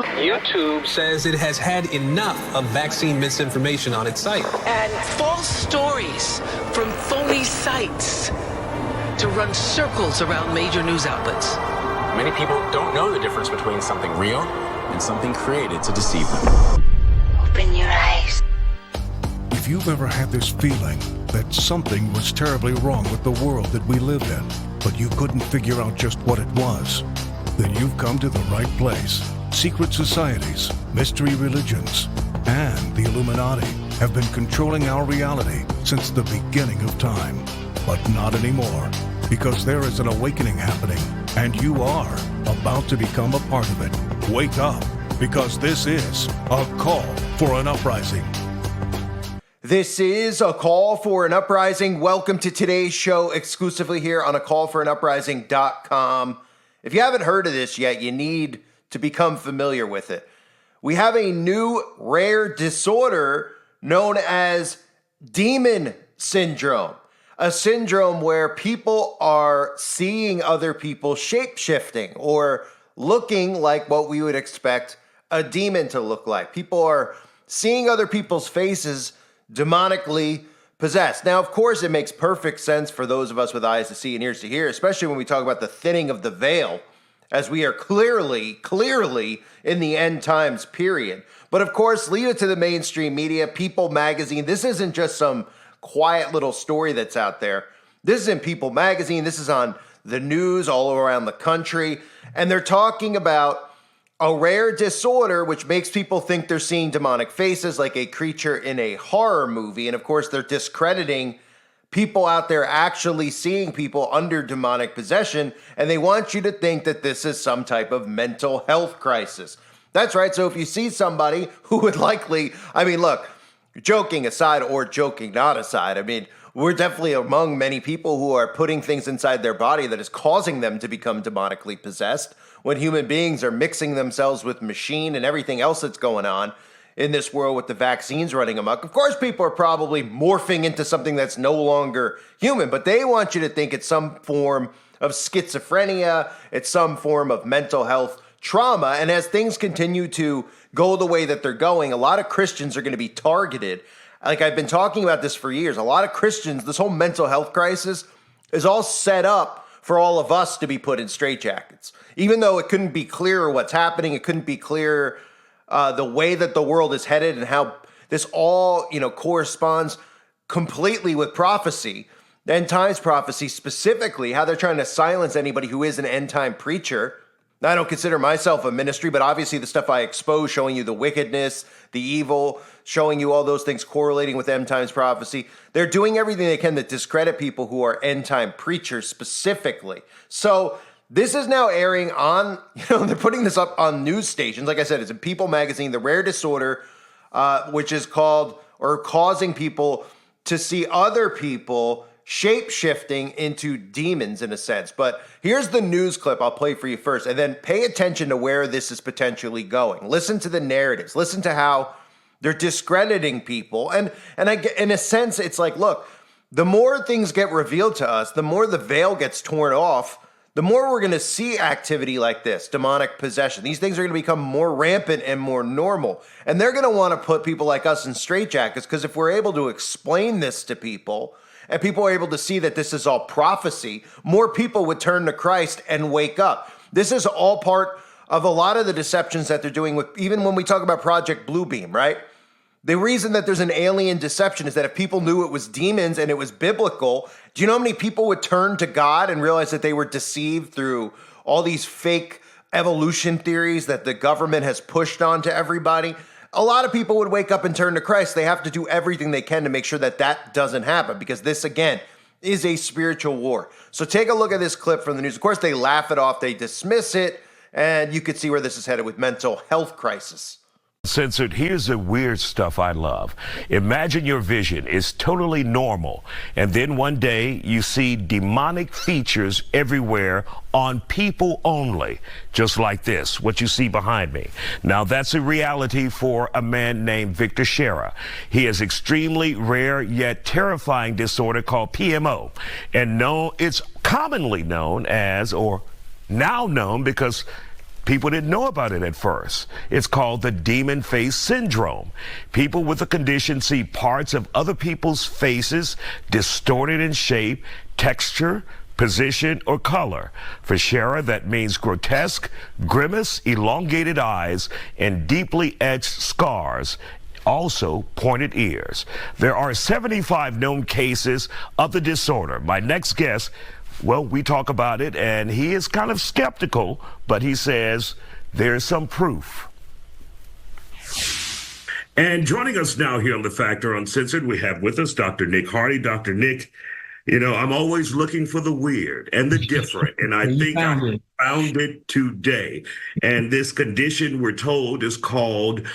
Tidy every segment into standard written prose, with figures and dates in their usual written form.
YouTube says it has had enough of vaccine misinformation on its site. And false stories from phony sites to run circles around major news outlets. Many people don't know the difference between something real and something created to deceive them. Open your eyes. If you've ever had this feeling that something was terribly wrong with the world that we live in, but you couldn't figure out just what it was, then you've come to the right place. Secret societies, mystery religions, and the Illuminati have been controlling our reality since the beginning of time. But not anymore, because there is an awakening happening, and you are about to become a part of it. Wake up, because this is a call for an uprising. This is A Call for an Uprising. Welcome to today's show exclusively here on acallforanuprising.com. If you haven't heard of this yet, you need to become familiar with it. We have a new rare disorder known as demon syndrome. A syndrome where people are seeing other people shape-shifting or looking like what we would expect a demon to look like. People are seeing other people's faces demonically possessed. Now, of course, it makes perfect sense for those of us with eyes to see and ears to hear, especially when we talk about the thinning of the veil, as we are clearly in the end times period. But of course, leave it to the mainstream media, People Magazine. This isn't just some quiet little story that's out there. This is in People Magazine. This is on the news all around the country. And they're talking about a rare disorder which makes people think they're seeing demonic faces like a creature in a horror movie. And of course, they're discrediting people out there actually seeing people under demonic possession. And they want you to think that this is some type of mental health crisis. That's right. So if you see somebody who would likely, look, joking aside or joking not aside, we're definitely among many people who are putting things inside their body that is causing them to become demonically possessed when human beings are mixing themselves with machine and everything else that's going on in this world with the vaccines running amok. Of course, people are probably morphing into something that's no longer human, but they want you to think it's some form of schizophrenia, it's some form of mental health trauma. And as things continue to go the way that they're going, a lot of Christians are going to be targeted. Like I've been talking about this for years. A lot of Christians, this whole mental health crisis is all set up for all of us to be put in straitjackets. Even though it couldn't be clearer what's happening, it couldn't be clearer the way that the world is headed and how this all, corresponds completely with prophecy, end times prophecy specifically, how they're trying to silence anybody who is an end time preacher. Now, I don't consider myself a ministry, but obviously the stuff I expose, showing you the wickedness, the evil, showing you all those things correlating with end times prophecy. They're doing everything they can to discredit people who are end time preachers specifically. So this is now airing on, they're putting this up on news stations. Like I said, it's in People Magazine, the rare disorder, which is called or causing people to see other people shape-shifting into demons in a sense. But here's the news clip I'll play for you first, and then pay attention to where this is potentially going. Listen to the narratives. Listen to how they're discrediting people. And in a sense, it's like, look, the more things get revealed to us, the more the veil gets torn off, the more we're going to see activity like this, demonic possession. These things are going to become more rampant and more normal. And they're going to want to put people like us in straitjackets, because if we're able to explain this to people, and people are able to see that this is all prophecy, more people would turn to Christ and wake up. This is all part of a lot of the deceptions that they're doing with, even when we talk about Project Bluebeam, right? The reason that there's an alien deception is that if people knew it was demons and it was biblical, do you know how many people would turn to God and realize that they were deceived through all these fake evolution theories that the government has pushed onto everybody? A lot of people would wake up and turn to Christ. They have to do everything they can to make sure that that doesn't happen, because this, again, is a spiritual war. So take a look at this clip from the news. Of course, they laugh it off. They dismiss it. And you could see where this is headed with mental health crisis. Censored, here's the weird stuff I love. Imagine your vision is totally normal, and then one day you see demonic features everywhere on people only, just like this, what you see behind me. Now, that's a reality for a man named Victor Shera. He has extremely rare yet terrifying disorder called PMO, and it's commonly known as, or now known because People didn't know about it at first. It's called the demon face syndrome. People with the condition see parts of other people's faces distorted in shape, texture, position, or color. For Shara, that means grotesque, grimace, elongated eyes, and deeply etched scars. Also pointed ears. There are 75 known cases of the disorder. My next guest, well, we talk about it, and he is kind of skeptical, but he says there's some proof. And joining us now here on The Factor Uncensored, we have with us Dr. Nick Hardy. Dr. Nick, you know, I'm always looking for the weird and the different, and I think I found it today. And this condition, we're told, is called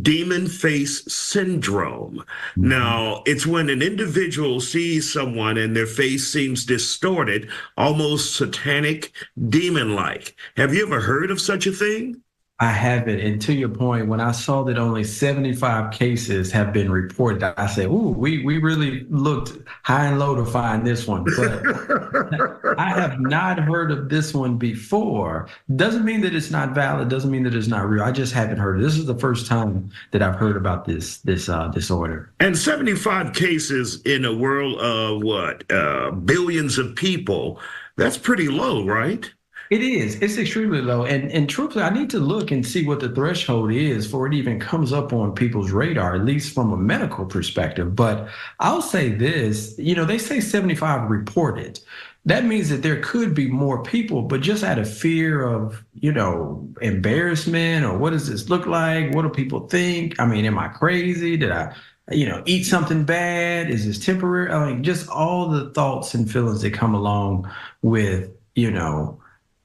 demon face syndrome. Now, it's when an individual sees someone and their face seems distorted, almost satanic, demon-like. Have you ever heard of such a thing? I haven't. And to your point, when I saw that only 75 cases have been reported, I said, ooh, we really looked high and low to find this one. But I have not heard of this one before. Doesn't mean that it's not valid. Doesn't mean that it's not real. I just haven't heard it. This is the first time that I've heard about this disorder. And 75 cases in a world of billions of people, that's pretty low, right? It is. It's extremely low. And truthfully, I need to look and see what the threshold is for it even comes up on people's radar, at least from a medical perspective. But I'll say this, you know, they say 75 reported. That means that there could be more people, but just out of fear of, you know, embarrassment or what does this look like? What do people think? I mean, am I crazy? Did I, you know, eat something bad? Is this temporary? I mean, just all the thoughts and feelings that come along with, you know,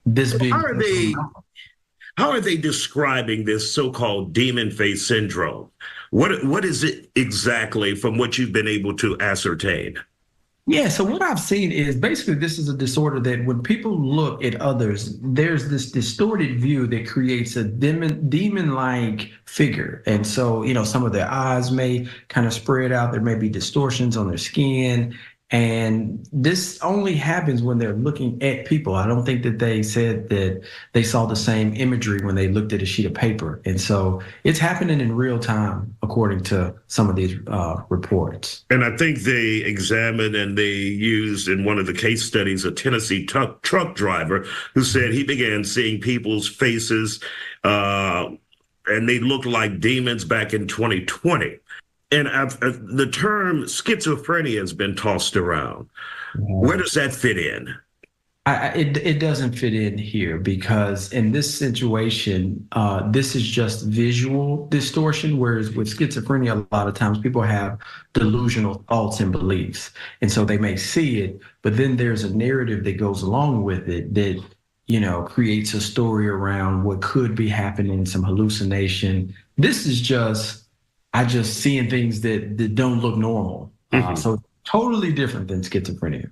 this being. How are they describing this so-called demon face syndrome? What is it exactly from what you've been able to ascertain? Yeah, so what I've seen is basically this is a disorder that when people look at others, there's this distorted view that creates a demon-like figure. And so, you know, some of their eyes may kind of spread out. There may be distortions on their skin. And this only happens when they're looking at people. I don't think that they said that they saw the same imagery when they looked at a sheet of paper. And so it's happening in real time, according to some of these reports. And I think they examined and they used in one of the case studies a Tennessee truck driver who said he began seeing people's faces and they looked like demons back in 2020. And the term schizophrenia has been tossed around. Where does that fit in? It doesn't fit in here because in this situation, this is just visual distortion, whereas with schizophrenia, a lot of times people have delusional thoughts and beliefs. And so they may see it, but then there's a narrative that goes along with it that, you know, creates a story around what could be happening, some hallucination. This is just seeing things that don't look normal. So totally different than schizophrenia.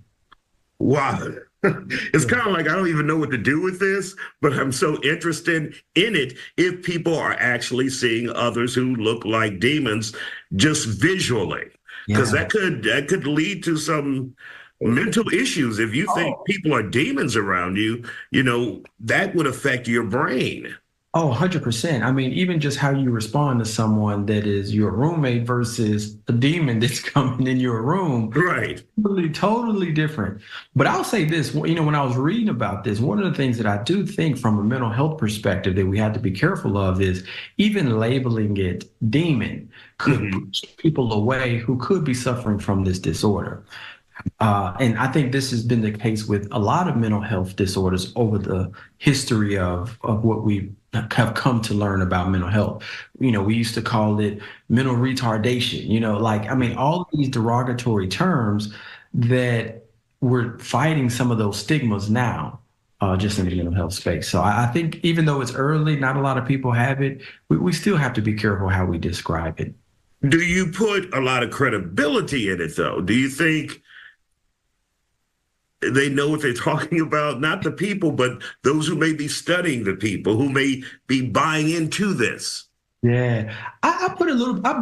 Wow. It's kind of like I don't even know what to do with this, but I'm so interested in it if people are actually seeing others who look like demons just visually. Because that could lead to some mental issues. If you think people are demons around you, you know, that would affect your brain. Oh, 100%. I mean, even just how you respond to someone that is your roommate versus a demon that's coming in your room. Right. Totally different. But I'll say this, you know, when I was reading about this, one of the things that I do think from a mental health perspective that we have to be careful of is even labeling it demon could push people away who could be suffering from this disorder. And I think this has been the case with a lot of mental health disorders over the history of what we have come to learn about mental health. You know, we used to call it mental retardation, you know, like, I mean, all of these derogatory terms that we're fighting some of those stigmas now, just in the mental health space. So I think even though it's early, not a lot of people have it, we still have to be careful how we describe it. Do you put a lot of credibility in it, though? Do you think they know what they're talking about? Not the people, but those who may be studying the people, who may be buying into this. Yeah, I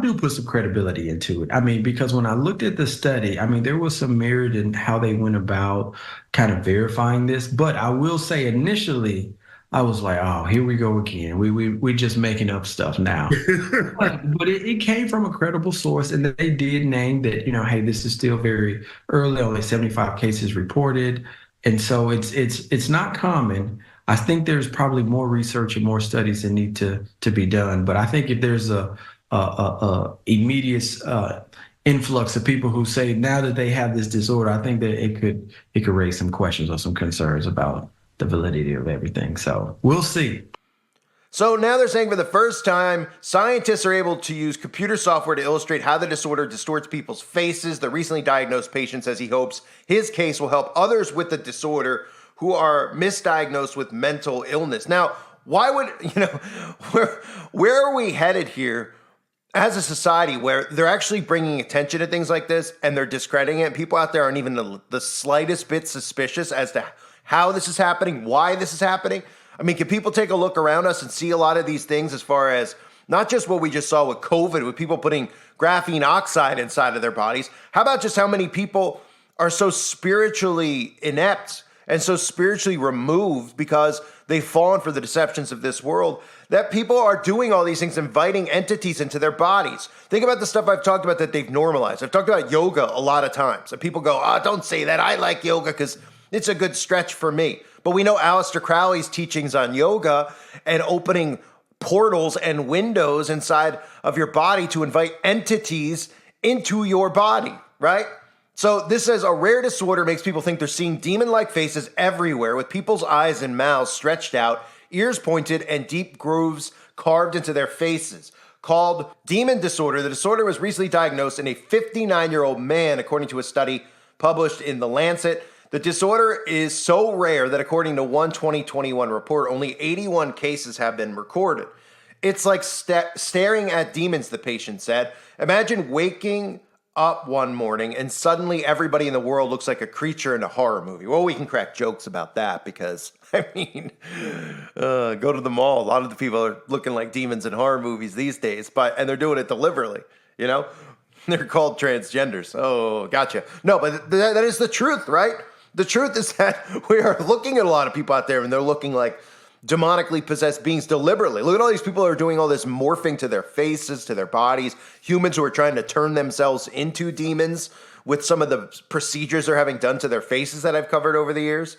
do put some credibility into it. I mean, because when I looked at the study, I mean, there was some merit in how they went about kind of verifying this. But I will say initially, I was like, oh, here we go again. We just making up stuff now. But it came from a credible source, and they did name that, hey, this is still very early, only 75 cases reported. And so it's not common. I think there's probably more research and more studies that need to be done. But I think if there's a immediate influx of people who say now that they have this disorder, I think that it could raise some questions or some concerns about the validity of everything. So we'll see. So now they're saying for the first time, scientists are able to use computer software to illustrate how the disorder distorts people's faces. The recently diagnosed patient says he hopes his case will help others with the disorder who are misdiagnosed with mental illness. Now, why would, where are we headed here as a society where they're actually bringing attention to things like this and they're discrediting it? People out there aren't even the slightest bit suspicious as to how this is happening, why this is happening. I mean, can people take a look around us and see a lot of these things as far as not just what we just saw with COVID, with people putting graphene oxide inside of their bodies? How about just how many people are so spiritually inept and so spiritually removed because they've fallen for the deceptions of this world, that people are doing all these things, inviting entities into their bodies? Think about the stuff I've talked about that they've normalized. I've talked about yoga a lot of times. And people go, don't say that. I like yoga because it's a good stretch for me. But we know Aleister Crowley's teachings on yoga and opening portals and windows inside of your body to invite entities into your body, right? So this says a rare disorder makes people think they're seeing demon-like faces everywhere with people's eyes and mouths stretched out, ears pointed, and deep grooves carved into their faces. Called demon disorder, the disorder was recently diagnosed in a 59-year-old man, according to a study published in The Lancet. The disorder is so rare that according to one 2021 report, only 81 cases have been recorded. It's like staring at demons, the patient said. Imagine waking up one morning and suddenly everybody in the world looks like a creature in a horror movie. Well, we can crack jokes about that because, go to the mall. A lot of the people are looking like demons in horror movies these days, and they're doing it deliberately, They're called transgenders. Oh, gotcha. No, but that is the truth, right? The truth is that we are looking at a lot of people out there and they're looking like demonically possessed beings deliberately. Look at all these people who are doing all this morphing to their faces, to their bodies. Humans who are trying to turn themselves into demons with some of the procedures they're having done to their faces that I've covered over the years,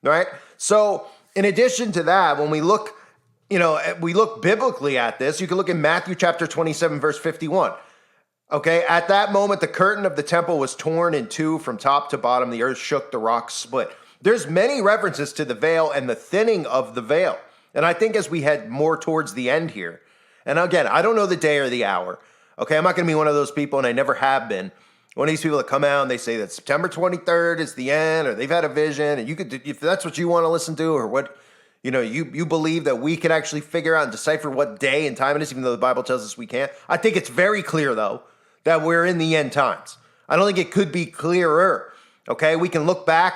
right? So in addition to that, when we look, we look biblically at this, you can look in Matthew chapter 27, verse 51. Okay, at that moment, the curtain of the temple was torn in two from top to bottom. The earth shook, the rocks split. There's many references to the veil and the thinning of the veil. And I think as we head more towards the end here, and again, I don't know the day or the hour. Okay, I'm not going to be one of those people, and I never have been. One of these people that come out and they say that September 23rd is the end, or they've had a vision, and you could, if that's what you want to listen to, or what, you believe that we can actually figure out and decipher what day and time it is, even though the Bible tells us we can't. I think it's very clear, though, that we're in the end times. I don't think it could be clearer, okay? We can look back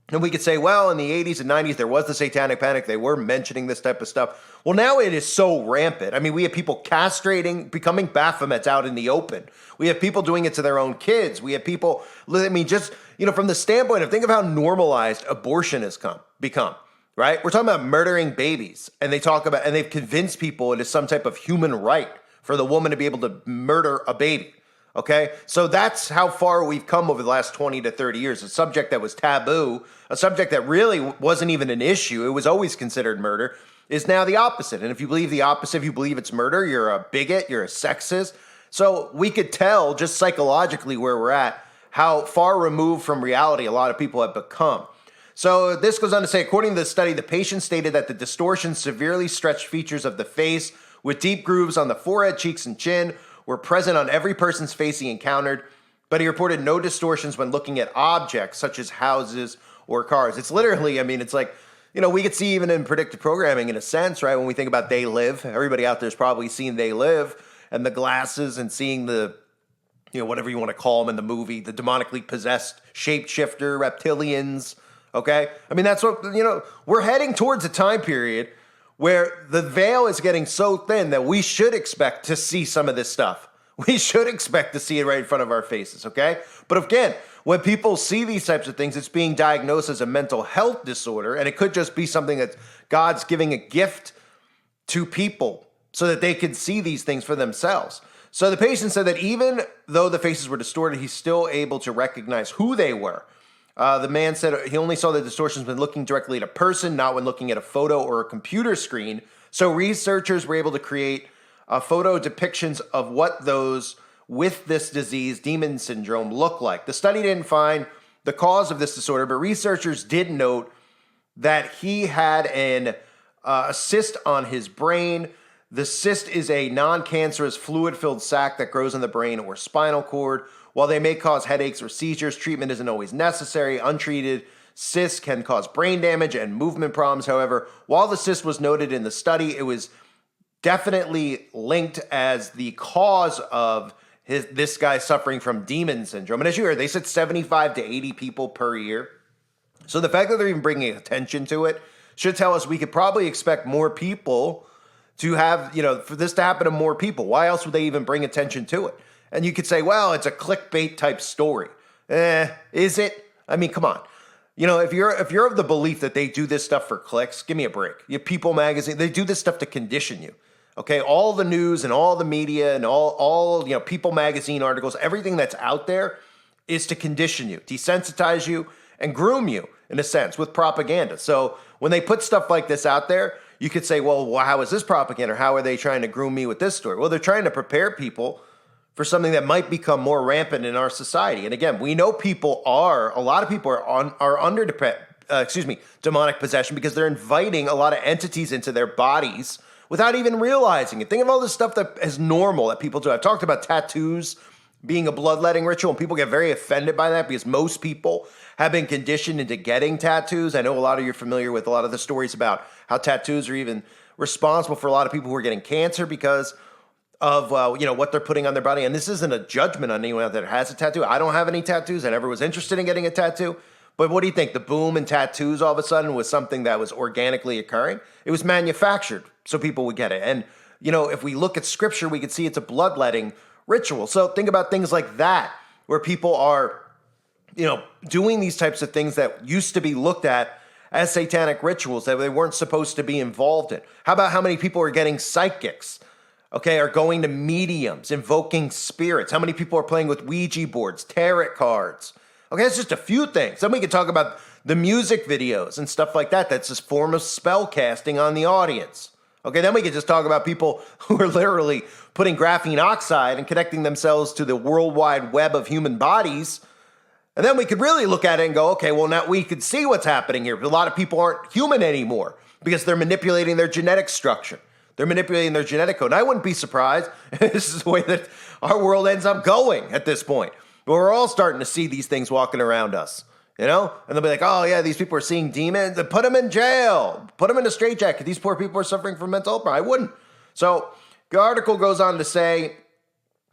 and we could say, well, in the 80s and 90s, there was the satanic panic. They were mentioning this type of stuff. Well, now it is so rampant. I mean, we have people castrating, becoming Baphomets out in the open. We have people doing it to their own kids. We have people, just, from the standpoint of, think of how normalized abortion has become, right? We're talking about murdering babies, and they've convinced people it is some type of human right for the woman to be able to murder a baby, okay? So that's how far we've come over the last 20 to 30 years. A subject that was taboo, a subject that really wasn't even an issue, it was always considered murder, is now the opposite. And if you believe the opposite, if you believe it's murder, you're a bigot, you're a sexist. So we could tell just psychologically where we're at, how far removed from reality a lot of people have become. So this goes on to say, according to the study, the patient stated that the distortion severely stretched features of the face with deep grooves on the forehead, cheeks, and chin were present on every person's face he encountered, but he reported no distortions when looking at objects such as houses or cars. It's literally, it's like, we could see even in predictive programming in a sense, right? When we think about They Live, everybody out there's probably seen They Live and the glasses and seeing the, whatever you want to call them in the movie, the demonically possessed shapeshifter, reptilians, okay? That's what, we're heading towards a time period where the veil is getting so thin that we should expect to see some of this stuff. We should expect to see it right in front of our faces, okay? But again, when people see these types of things, it's being diagnosed as a mental health disorder, and it could just be something that God's giving a gift to people so that they can see these things for themselves. So the patient said that even though the faces were distorted, he's still able to recognize who they were. The man said he only saw the distortions when looking directly at a person, not when looking at a photo or a computer screen. So researchers were able to create photo depictions of what those with this disease, demon syndrome, look like. The study didn't find the cause of this disorder, but researchers did note that he had a cyst on his brain. The cyst is a non-cancerous fluid-filled sac that grows in the brain or spinal cord. While they may cause headaches or seizures, treatment isn't always necessary. Untreated cysts can cause brain damage and movement problems. However, while the cyst was noted in the study, it was definitely linked as the cause of this guy suffering from demon syndrome. And as you heard, they said 75 to 80 people per year. So the fact that they're even bringing attention to it should tell us we could probably expect more people to have, for this to happen to more people. Why else would they even bring attention to it? And you could say, well, it's a clickbait type story. Is it? I mean, come on. If you're of the belief that they do this stuff for clicks, give me a break. People magazine, they do this stuff to condition you. Okay, all the news and all the media and all People magazine articles, everything that's out there is to condition you, desensitize you, and groom you in a sense with propaganda. So when they put stuff like this out there, you could say, well, how is this propaganda? Or how are they trying to groom me with this story? Well, they're trying to prepare people for something that might become more rampant in our society. And again, we know a lot of people are under demonic possession because they're inviting a lot of entities into their bodies without even realizing it. Think of all this stuff that is normal that people do. I've talked about tattoos being a bloodletting ritual, and people get very offended by that because most people have been conditioned into getting tattoos. I know a lot of you are familiar with a lot of the stories about how tattoos are even responsible for a lot of people who are getting cancer because of what they're putting on their body. And this isn't a judgment on anyone out there that has a tattoo. I don't have any tattoos. I never was interested in getting a tattoo. But what do you think? The boom in tattoos all of a sudden was something that was organically occurring? It was manufactured so people would get it. And, if we look at scripture, we could see it's a bloodletting ritual. So think about things like that, where people are, doing these types of things that used to be looked at as satanic rituals that they weren't supposed to be involved in. How about how many people are getting psychics? Okay, are going to mediums, invoking spirits. How many people are playing with Ouija boards, tarot cards? Okay, that's just a few things. Then we can talk about the music videos and stuff like that. That's this form of spell casting on the audience. Okay, then we could just talk about people who are literally putting graphene oxide and connecting themselves to the worldwide web of human bodies. And then we could really look at it and go, okay, well, now we could see what's happening here. A lot of people aren't human anymore because they're manipulating their genetic structure. They're manipulating their genetic code. And I wouldn't be surprised. This is the way that our world ends up going at this point. But we're all starting to see these things walking around us, And they'll be like, oh, yeah, these people are seeing demons. Put them in jail. Put them in a straitjacket. These poor people are suffering from mental health. I wouldn't. So the article goes on to say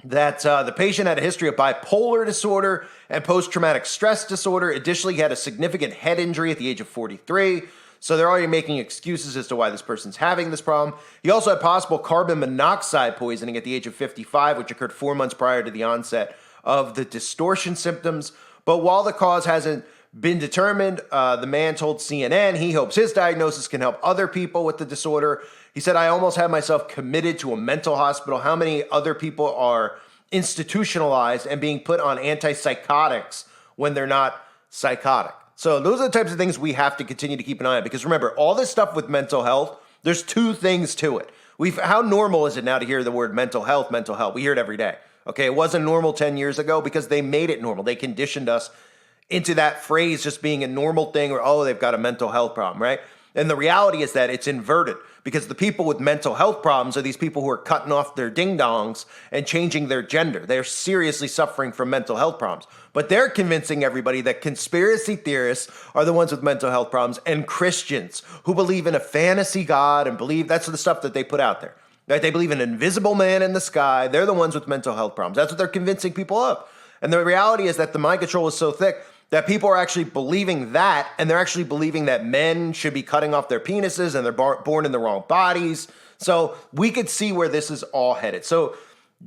that the patient had a history of bipolar disorder and post-traumatic stress disorder. Additionally, he had a significant head injury at the age of 43. So they're already making excuses as to why this person's having this problem. He also had possible carbon monoxide poisoning at the age of 55, which occurred 4 months prior to the onset of the distortion symptoms. But while the cause hasn't been determined, the man told CNN he hopes his diagnosis can help other people with the disorder. He said, I almost had myself committed to a mental hospital. How many other people are institutionalized and being put on antipsychotics when they're not psychotic? So those are the types of things we have to continue to keep an eye on. Because remember, all this stuff with mental health, there's two things to it. How normal is it now to hear the word mental health, mental health? We hear it every day. Okay, it wasn't normal 10 years ago because they made it normal. They conditioned us into that phrase just being a normal thing, or, oh, they've got a mental health problem, right? And the reality is that it's inverted, because the people with mental health problems are these people who are cutting off their ding-dongs and changing their gender. They're seriously suffering from mental health problems. But they're convincing everybody that conspiracy theorists are the ones with mental health problems, and Christians who believe in a fantasy God and believe that's the stuff that they put out there. Right? They believe in an invisible man in the sky. They're the ones with mental health problems. That's what they're convincing people of. And the reality is that the mind control is so thick that people are actually believing that, and they're actually believing that men should be cutting off their penises and they're born in the wrong bodies. So we could see where this is all headed. So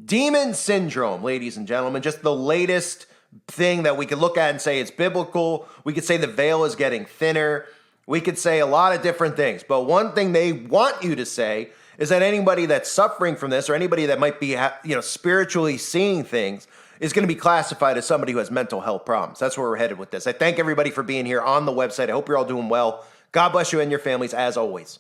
demon syndrome, ladies and gentlemen, just the latest thing that we could look at and say it's biblical. We could say the veil is getting thinner. We could say a lot of different things. But one thing they want you to say is that anybody that's suffering from this, or anybody that might be, spiritually seeing things, is going to be classified as somebody who has mental health problems. That's where we're headed with this. I thank everybody for being here on the website. I hope you're all doing well. God bless you and your families as always.